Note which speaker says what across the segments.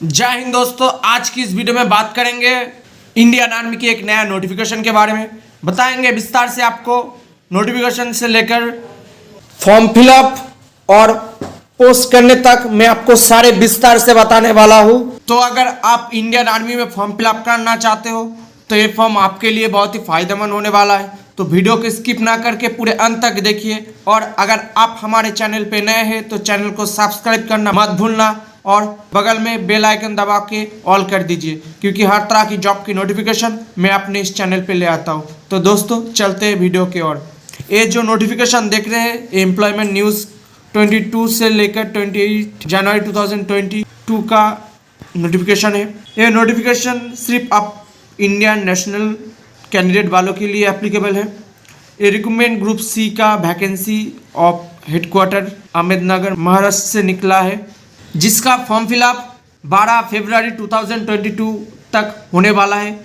Speaker 1: जय हिंद दोस्तों, आज की इस वीडियो में बात करेंगे इंडियन आर्मी की एक नया नोटिफिकेशन के बारे में। बताएंगे विस्तार से आपको नोटिफिकेशन से लेकर फॉर्म फिलअप और पोस्ट करने तक मैं आपको सारे विस्तार से बताने वाला हूं। तो अगर आप इंडियन आर्मी में फॉर्म फिलअप करना चाहते हो तो ये फॉर्म आपके लिए बहुत ही फायदेमंद होने वाला है। तो वीडियो को स्किप ना करके पूरे अंत तक देखिए। और अगर आप हमारे चैनल पे नए हैं तो चैनल को सब्सक्राइब करना मत भूलना और बगल में बेल आइकन दबा के ऑल कर दीजिए, क्योंकि हर तरह की जॉब की नोटिफिकेशन मैं अपने इस चैनल पे ले आता हूँ। तो दोस्तों चलते हैं वीडियो की ओर। ये जो नोटिफिकेशन देख रहे हैं ये एम्प्लॉयमेंट न्यूज़ 22 से लेकर 28 जनवरी 2022 का नोटिफिकेशन है। ये नोटिफिकेशन सिर्फ आप इंडियन नेशनल कैंडिडेट वालों के लिए एप्लीकेबल है। ये रिक्रूटमेंट ग्रुप सी का vacancy of headquarter Ahmednagar Maharashtra से निकला है, जिसका फॉर्म फिलअप 12 फरवरी 2022 तक होने वाला है।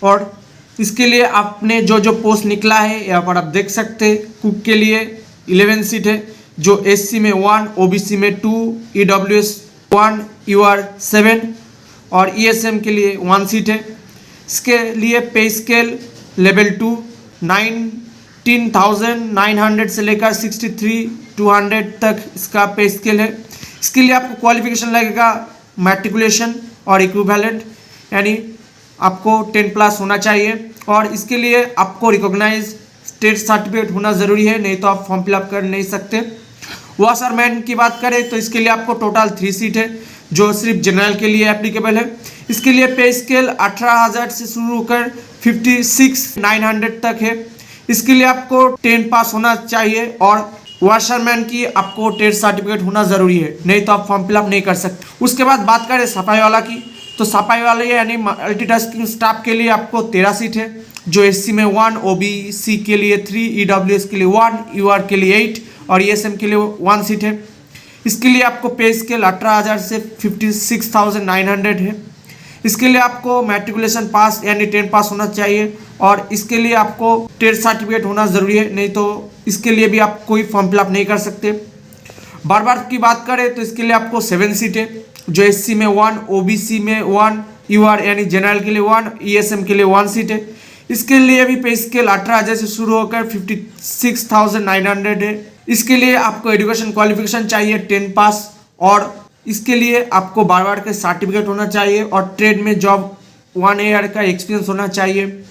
Speaker 1: और इसके लिए आपने जो पोस्ट निकला है यहाँ पर आप देख सकते हैं। कुक के लिए 11 सीट है, जो एससी में 1, ओबीसी में 2, ईडब्ल्यूएस 1, यूआर 7 और ईएसएम के लिए 1 सीट है। इसके लिए पे स्केल लेवल 2 19,900 से लेकर 63,200 तक इसका पे स्केल है। इसके लिए आपको क्वालिफिकेशन लगेगा मैट्रिकुलेशन और इक्विवेलेंट, यानी आपको 10+ होना चाहिए। और इसके लिए आपको रिकॉग्नाइज स्टेट सर्टिफिकेट होना ज़रूरी है, नहीं तो आप फॉर्म फिलअप कर नहीं सकते। वॉशरमैन की बात करें तो इसके लिए आपको टोटल 3 सीट है, जो सिर्फ जनरल के लिए एप्लीकेबल है। इसके लिए पे स्केल 18,000 से शुरू होकर 56,900 तक है। इसके लिए आपको 10+ होना चाहिए और वॉशरमैन की आपको टेट सर्टिफिकेट होना ज़रूरी है, नहीं तो आप फॉर्म फिलअप नहीं कर सकते। उसके बाद बात करें सफाई वाला की, तो सफाई वाले यानी मल्टीटास्किंग स्टाफ के लिए आपको 13 सीट है, जो एससी में 1, ओबीसी के लिए 3, ईडब्ल्यूएस के लिए 1, यूआर के लिए 8 और ईएसएम के लिए 1 सीट है। इसके लिए आपको पे स्केल 18,000 से 56,900 है। इसके लिए आपको मैट्रिकुलेशन पास यानी 10+ होना चाहिए और इसके लिए आपको टेट सर्टिफिकेट होना ज़रूरी है, नहीं तो इसके लिए भी आप कोई फॉर्म फिलअप नहीं कर सकते। बार की बात करें तो इसके लिए आपको 7 सीट है, जो एससी में 1, ओबीसी में 1, यूआर यानी जनरल के लिए 1, ईएसएम के लिए 1 सीट है। इसके लिए भी पे स्केल 18,000 से शुरू होकर 56,900 है। इसके लिए आपको एजुकेशन क्वालिफिकेशन चाहिए 10+ और इसके लिए आपको बार के सर्टिफिकेट होना चाहिए और ट्रेड में जॉब 1 ईयर का एक्सपीरियंस होना चाहिए।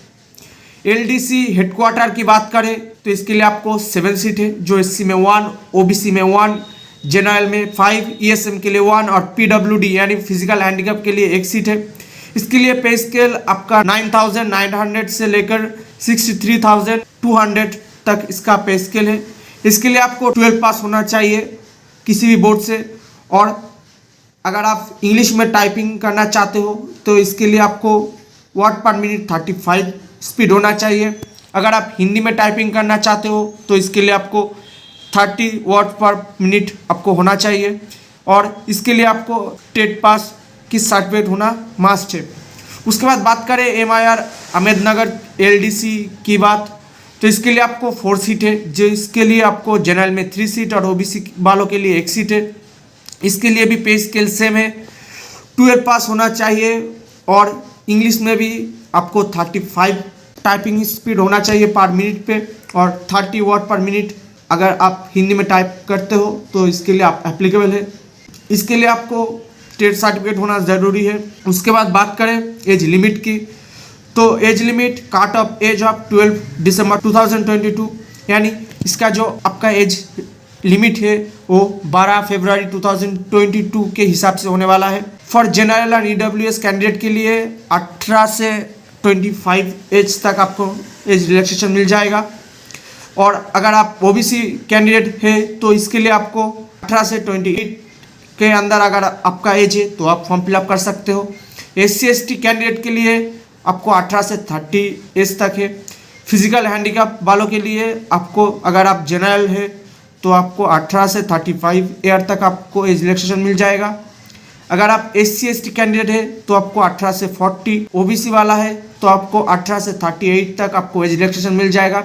Speaker 1: एलडीसी हेडक्वार्टर की बात करें तो इसके लिए आपको 7 सीट है, जो एससी में 1, ओबीसी में 1, जनरल में 5, ईएसएम के लिए 1 और पीडब्ल्यूडी यानी फिजिकल हैंडीकैप के लिए 1 सीट है। इसके लिए पे स्केल आपका 9,900 से लेकर 63,200 तक इसका पे स्केल है। इसके लिए आपको 12+ होना चाहिए किसी भी बोर्ड से। और अगर आप इंग्लिश में टाइपिंग करना चाहते हो तो इसके लिए आपको वर्ड पर मिनट 35 स्पीड होना चाहिए। अगर आप हिंदी में टाइपिंग करना चाहते हो तो इसके लिए आपको 30 वर्ड पर मिनट आपको होना चाहिए और इसके लिए आपको टेट पास की सर्टिफिकेट होना मस्ट है। उसके बाद बात करें MIR अहमदनगर एलडीसी की बात, तो इसके लिए आपको 4 सीट है, जो इसके लिए आपको जनरल में 3 सीट और ओबीसी वालों के लिए 1 सीट है। इसके लिए भी पे स्केल सेम है, 12+ होना चाहिए और इंग्लिश में भी आपको 35 टाइपिंग स्पीड होना चाहिए पर मिनट पे और 30 वर्ड पर मिनट अगर आप हिंदी में टाइप करते हो तो इसके लिए आप एप्लीकेबल है। इसके लिए आपको स्टेट सर्टिफिकेट होना ज़रूरी है। उसके बाद बात करें एज लिमिट की, तो age limit cut off age of 12 दिसंबर 2022, यानी इसका जो आपका एज लिमिट है वो 12 फरवरी 2022 के हिसाब से होने वाला है। फॉर जनरल और ईडब्ल्यूएस कैंडिडेट के लिए 18 से 25 एज तक आपको एज रिलैक्सेशन मिल जाएगा। और अगर आप ओबीसी कैंडिडेट है तो इसके लिए आपको 18 से 28 के अंदर अगर आपका एज है तो आप फॉर्म फिलअप कर सकते हो। SC/ST कैंडिडेट के लिए आपको 18 से 30 एज तक है। फिजिकल हैंडीकैप वालों के लिए आपको अगर आप जनरल है तो आपको 18 से 35 ईयर तक आपको एज रिलैक्सेशन मिल जाएगा। अगर आप SC/ST कैंडिडेट है तो आपको 18 से 40, ओबीसी वाला है तो आपको 18 से 38 तक आपको एज रिलैक्सेशन मिल जाएगा।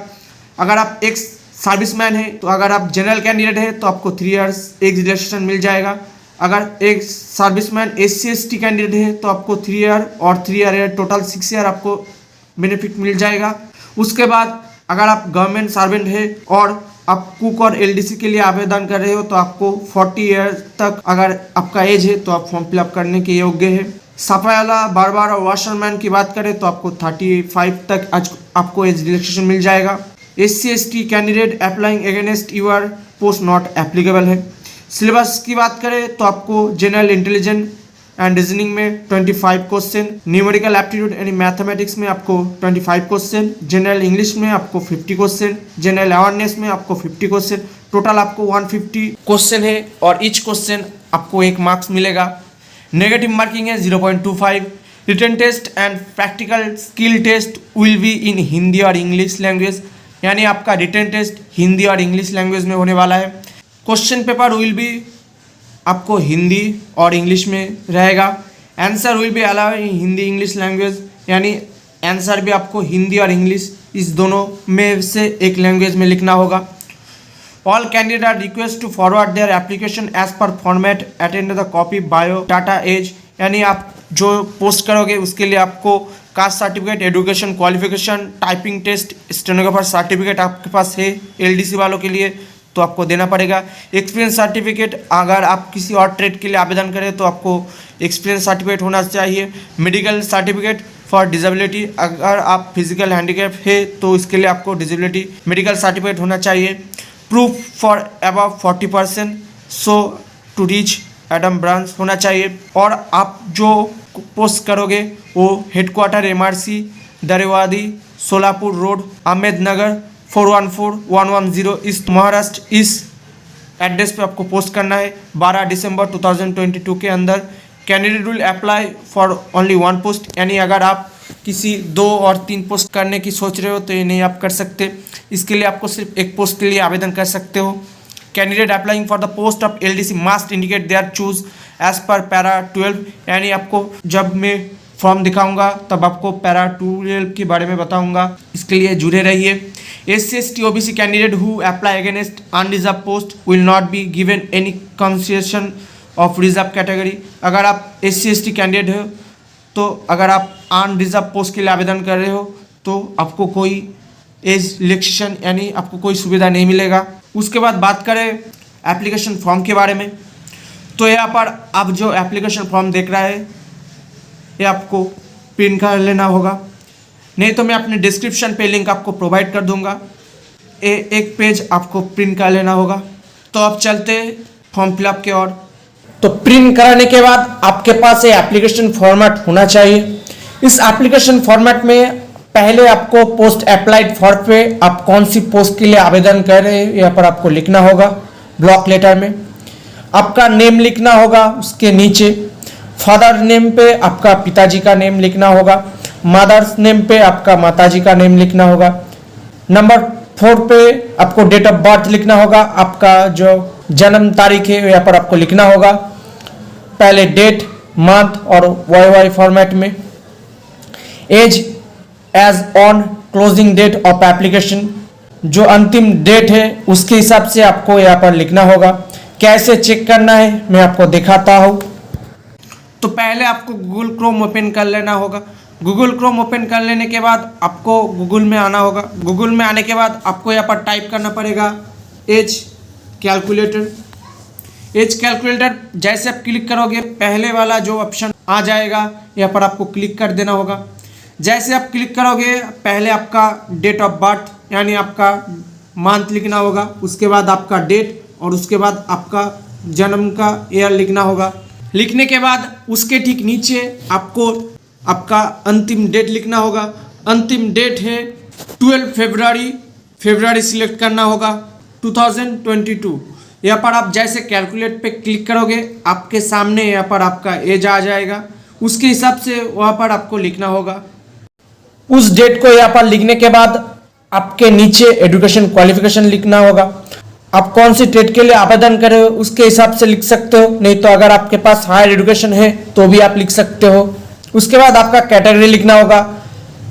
Speaker 1: अगर आप एक्स सर्विसमैन है तो अगर आप जनरल कैंडिडेट है तो आपको 3 इयर्स एज रिलैक्सेशन मिल जाएगा। अगर एक सर्विसमैन SC/ST कैंडिडेट है तो आपको 3 ईयर और 3 ईयर टोटल 6 ईयर आपको बेनिफिट मिल जाएगा। उसके बाद अगर आप गवर्नमेंट सर्वेंट है और आप कुक और LDC के लिए आवेदन कर रहे हो तो आपको 40 ईयर तक अगर आपका एज है तो आप फॉर्म फिलअप करने के योग्य है। सफाई वाला, बारबार और वॉशरमैन की बात करें तो आपको 35 तक आज आपको एज रिलैक्सेशन मिल जाएगा। SC/ST candidate applying against your post not applicable है। सिलेबस की बात करें तो आपको जनरल इंटेलिजेंस एंड रीजनिंग में 25 क्वेश्चन, न्यूमेरिकल एप्टीट्यूड यानी मैथमेटिक्स में आपको 25 क्वेश्चन, जनरल इंग्लिश में आपको 50 क्वेश्चन, जनरल अवेयरनेस में आपको 50 क्वेश्चन, टोटल आपको 150 क्वेश्चन है और ईच क्वेश्चन आपको 1 मार्क्स मिलेगा। नेगेटिव मार्किंग है 0.25। Written test and practical skill test will be in Hindi और इंग्लिश लैंग्वेज, यानी आपका रिटन टेस्ट हिंदी और इंग्लिश लैंग्वेज में होने वाला है। क्वेश्चन पेपर विल बी आपको हिंदी और इंग्लिश में रहेगा। Answer will be allow in Hindi English language, यानी आंसर भी आपको हिंदी और इंग्लिश इस दोनों में से एक लैंग्वेज में लिखना होगा। All candidate are request to forward their application as per format attend the copy bio data age, यानी आप जो पोस्ट करोगे उसके लिए आपको caste certificate, education qualification, typing test, stenographer certificate आपके पास है LDC वालों के लिए तो आपको देना पड़ेगा। एक्सपीरियंस सर्टिफिकेट, अगर आप किसी और ट्रेड के लिए आवेदन करें तो आपको एक्सपीरियंस सर्टिफिकेट होना चाहिए। मेडिकल सर्टिफिकेट फॉर डिसेबिलिटी, अगर आप फिजिकल हैंडीकैप है तो इसके लिए आपको डिसेबिलिटी मेडिकल सर्टिफिकेट होना चाहिए। Proof for above 40% so to reach adm branch होना चाहिए। और आप जो पोस्ट करोगे वो headquarter MRC Darewadi, Solapur road, Ahmednagar 414110 east, Maharashtra, इस एड्रेस पे आपको पोस्ट करना है 12 दिसंबर 2022 के अंदर। Candidate will apply for only 1 post, यानी अगर आप किसी 2 और 3 पोस्ट करने की सोच रहे हो तो ये नहीं आप कर सकते, इसके लिए आपको सिर्फ 1 पोस्ट के लिए आवेदन कर सकते हो। Candidate applying for the post of LDC must indicate their choose as per para 12, यानी आपको जब मैं फॉर्म दिखाऊंगा तब आपको पैरा 12 के बारे में बताऊंगा, इसके लिए जुड़े रहिए। SC/ST OBC candidate who apply against unreserve post will not be given any concession of reserve category, अगर आप SC/ST कैंडिडेट हो तो अगर आप अनरिजर्व पोस्ट के लिए आवेदन कर रहे हो तो आपको कोई एज रिलैक्सेशन यानी आपको कोई सुविधा नहीं मिलेगा। उसके बाद बात करें एप्लीकेशन फॉर्म के बारे में, तो यहाँ पर आप जो एप्लीकेशन फॉर्म देख रहा है ये आपको प्रिंट कर लेना होगा, नहीं तो मैं अपने डिस्क्रिप्शन पे लिंक आपको प्रोवाइड कर दूंगा। एक पेज आपको प्रिंट कर लेना होगा। तो अब चलते फॉर्म फिलअप की ओर। तो प्रिंट कराने के बाद आपके पास ये एप्लीकेशन फॉर्मेट होना चाहिए। इस एप्लीकेशन फॉर्मेट में पहले आपको पोस्ट अप्लाइड फॉर पे आप कौन सी पोस्ट के लिए आवेदन कर रहे हैं यहाँ पर आपको लिखना होगा। ब्लॉक लेटर में आपका नेम लिखना होगा, उसके नीचे फादर नेम पे आपका पिताजी का नेम लिखना होगा, मदर्स नेम पे आपका माताजी का नेम लिखना होगा। नंबर 4 पे आपको डेट ऑफ बर्थ लिखना होगा, आपका जो जन्म तारीख है यहाँ पर आपको लिखना होगा, पहले डेट, मंथ और YY फॉर्मेट में। Age age on closing date of application, जो अंतिम डेट है उसके हिसाब से आपको यहाँ पर लिखना होगा। कैसे चेक करना है मैं आपको दिखाता हूँ। तो पहले आपको गूगल क्रोम ओपन कर लेना होगा। गूगल क्रोम ओपन कर लेने के बाद आपको गूगल में आना होगा। गूगल में आने के बाद आपको यहाँ पर टाइप करना पड़ेगा एज कैलकुलेटर। एज कैलकुलेटर जैसे आप क्लिक करोगे पहले वाला जो ऑप्शन आ जाएगा यहाँ पर आपको क्लिक कर देना होगा। जैसे आप क्लिक करोगे पहले आपका डेट ऑफ बर्थ यानी आपका मंथ लिखना होगा, उसके बाद आपका डेट और उसके बाद आपका जन्म का ईयर लिखना होगा। लिखने के बाद उसके ठीक नीचे आपको आपका अंतिम डेट लिखना होगा। अंतिम डेट है 12 फरवरी, फरवरी सिलेक्ट करना होगा 2022। यहाँ पर आप जैसे कैलकुलेट पे क्लिक करोगे आपके सामने यहाँ पर आपका एज आ जाएगा, उसके हिसाब से वहाँ पर आपको लिखना होगा। उस डेट को यहाँ पर लिखने के बाद आपके नीचे एजुकेशन क्वालिफिकेशन लिखना होगा। आप कौन सी ट्रेड के लिए आवेदन करें उसके हिसाब से लिख सकते हो, नहीं तो अगर आपके पास हायर एजुकेशन है तो भी आप लिख सकते हो। उसके बाद आपका कैटेगरी लिखना होगा,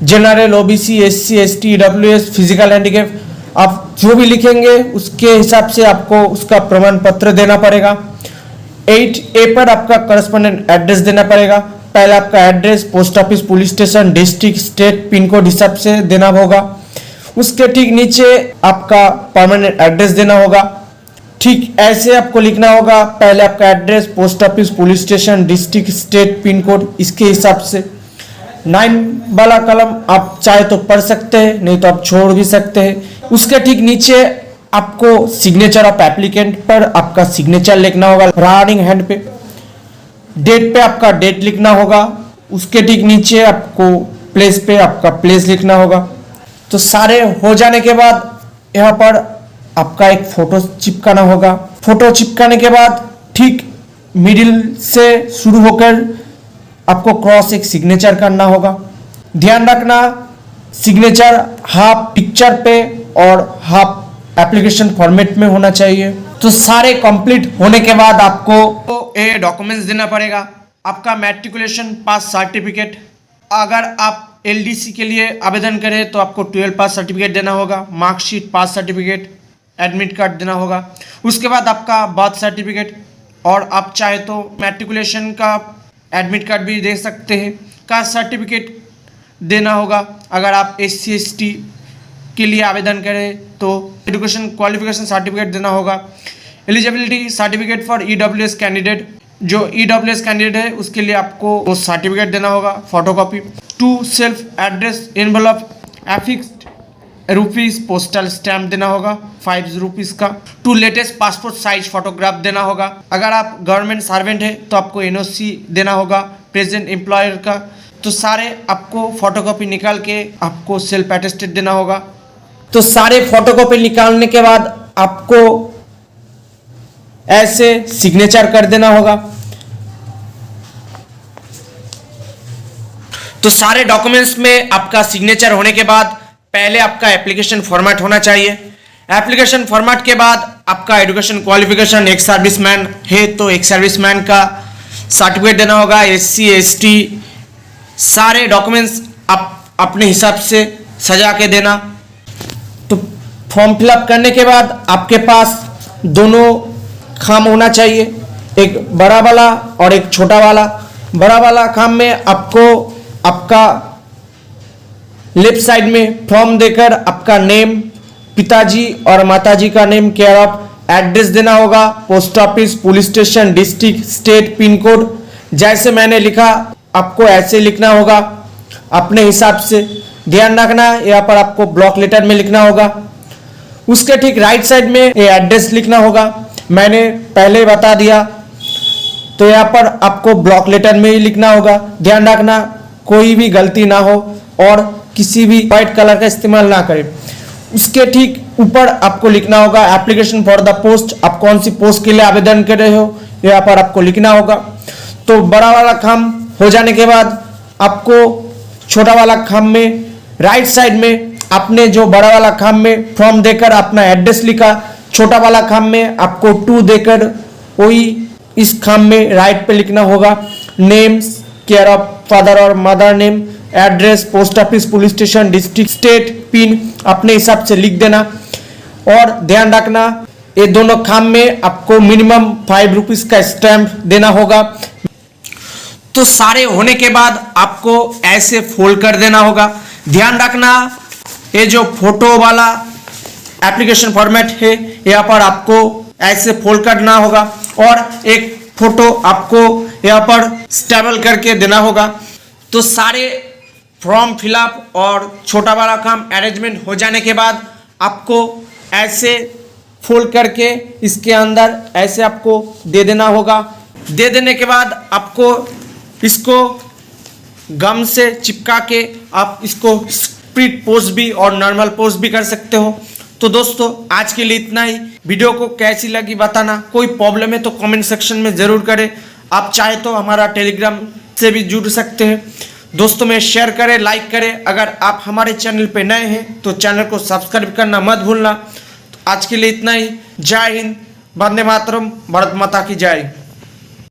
Speaker 1: general, OBC, SC, ST, EWS, physical handicap. आप जो भी लिखेंगे उसके हिसाब से आपको उसका प्रमाण पत्र देना पड़ेगा। 8A पर आपका करस्पॉन्डेंट एड्रेस देना पड़ेगा। पहले आपका address post office, police station, district, state, pin code हिसाब से देना होगा। उसके ठीक नीचे आपका परमानेंट एड्रेस देना होगा। ठीक ऐसे आपको लिखना होगा, पहले आपका address, post office, police station, district, state, pin code, इसके हिसाब से 9 वाला कलम आप चाहे तो पढ़ सकते हैं, नहीं तो आप छोड़ भी सकते हैं। उसके ठीक नीचे आपको सिग्नेचर ऑफ एप्लीकेंट पर आपका सिग्नेचर लिखना होगा, राइटिंग हैंड पे। डेट पे आपका डेट लिखना होगा। उसके ठीक नीचे आपको प्लेस पे आपका प्लेस लिखना होगा। तो सारे हो जाने के बाद यहाँ पर आपका एक फोटो चिपकाना होगा। फोटो चिपकाने के बाद ठीक मिडिल से शुरू होकर आपको क्रॉस एक सिग्नेचर करना होगा। ध्यान रखना, सिग्नेचर हाफ पिक्चर पे और हाफ एप्लीकेशन फॉर्मेट में होना चाहिए। तो सारे कंप्लीट होने के बाद आपको ये डॉक्यूमेंट्स देना पड़ेगा। आपका मैट्रिकुलेशन पास सर्टिफिकेट, अगर आप एलडीसी के लिए आवेदन करें तो आपको 12 पास सर्टिफिकेट देना होगा, मार्कशीट, पास सर्टिफिकेट, एडमिट कार्ड देना होगा। उसके बाद आपका बर्थ सर्टिफिकेट, और आप चाहे तो मैट्रिकुलेशन का एडमिट कार्ड भी दे सकते हैं। कास्ट सर्टिफिकेट देना होगा। अगर आप SC ST के लिए आवेदन करें तो एजुकेशन क्वालिफिकेशन सर्टिफिकेट देना होगा। Eligibility certificate for EWS candidate, जो EWS कैंडिडेट है उसके लिए आपको वो सर्टिफिकेट देना होगा, photocopy. 2 self address envelope affixed rupees postal stamp देना होगा 5 रुपीज़ का। 2 लेटेस्ट पासपोर्ट साइज फोटोग्राफ देना होगा। अगर आप गवर्नमेंट सर्वेंट है तो आपको NOC देना होगा प्रेजेंट एम्प्लॉयर का। तो सारे आपको फोटोकॉपी निकाल के आपको सेल्फ अटेस्टेड देना होगा। तो सारे फोटोकॉपी निकालने के बाद आपको ऐसे सिग्नेचर कर देना होगा। तो सारे डॉक्यूमेंट्स में आपका सिग्नेचर होने के बाद पहले आपका एप्लीकेशन फॉर्मेट होना चाहिए। एप्लीकेशन फॉर्मेट के बाद आपका एजुकेशन क्वालिफिकेशन, एक सर्विसमैन है तो एक सर्विसमैन का सर्टिफिकेट देना होगा, SC ST सारे डॉक्यूमेंट्स आप अपने हिसाब से सजा के देना। तो फॉर्म फिलअप करने के बाद आपके पास दोनों खाम होना चाहिए, एक बड़ा वाला और एक छोटा वाला। बड़ा वाला खाम में आपको आपका लेफ्ट साइड में फॉर्म देकर आपका नेम, पिताजी और माताजी का नेम, केयर ऑफ एड्रेस देना होगा, post office, police station, district, state, pin code. जैसे मैंने लिखा आपको ऐसे लिखना होगा अपने हिसाब से। ध्यान रखना, यहाँ पर आपको ब्लॉक लेटर में लिखना होगा। उसके ठीक राइट साइड में ये एड्रेस लिखना होगा, मैंने पहले बता दिया। तो यहाँ पर आपको ब्लॉक लेटर में ही लिखना होगा। ध्यान रखना कोई भी गलती ना हो और किसी भी व्हाइट कलर का इस्तेमाल ना करें। उसके ठीक ऊपर आपको लिखना होगा एप्लीकेशन फॉर द पोस्ट, आप कौन सी पोस्ट के लिए आवेदन कर रहे हो, यहाँ पर आपको लिखना होगा। तो बड़ा वाला खाम हो जाने के बाद आपको छोटा वाला खाम में राइट साइड में आपने जो बड़ा वाला खाम में फॉर्म देकर अपना एड्रेस लिखा, छोटा वाला खाम में आपको 2 देकर वही इस खाम में राइट पे लिखना होगा नेम्स, केयर ऑफ फादर और mother name, address, post office, police station, district, state, pin अपने हिसाब से लिख देना। और ध्यान रखना ये दोनों खाम में आपको मिनिमम 5 रुपीज़ का स्टैम्प देना होगा। तो सारे होने के बाद आपको ऐसे फोल्ड कर देना होगा। ध्यान रखना ये जो फोटो वाला एप्लीकेशन फॉर्मेट है यहाँ पर आपको ऐसे फोल्ड करना होगा और एक फोटो आपको यहाँ पर स्टेबल करके देना होगा। तो सारे फॉर्म फिलअप और छोटा वाला काम अरेंजमेंट हो जाने के बाद आपको ऐसे फोल्ड करके इसके अंदर ऐसे आपको दे देना होगा। दे देने के बाद आपको इसको गम से चिपका के आप इसको स्पीड पोस्ट भी और नॉर्मल पोस्ट भी कर सकते हो। तो दोस्तों आज के लिए इतना ही। वीडियो को कैसी लगी बताना, कोई प्रॉब्लम है तो कमेंट सेक्शन में ज़रूर करें। आप चाहे तो हमारा टेलीग्राम से भी जुड़ सकते हैं। दोस्तों में शेयर करें, लाइक करें। अगर आप हमारे चैनल पे नए हैं तो चैनल को सब्सक्राइब करना मत भूलना। तो आज के लिए इतना ही। जय हिंद, वंदे मातरम, भारत माता की जय।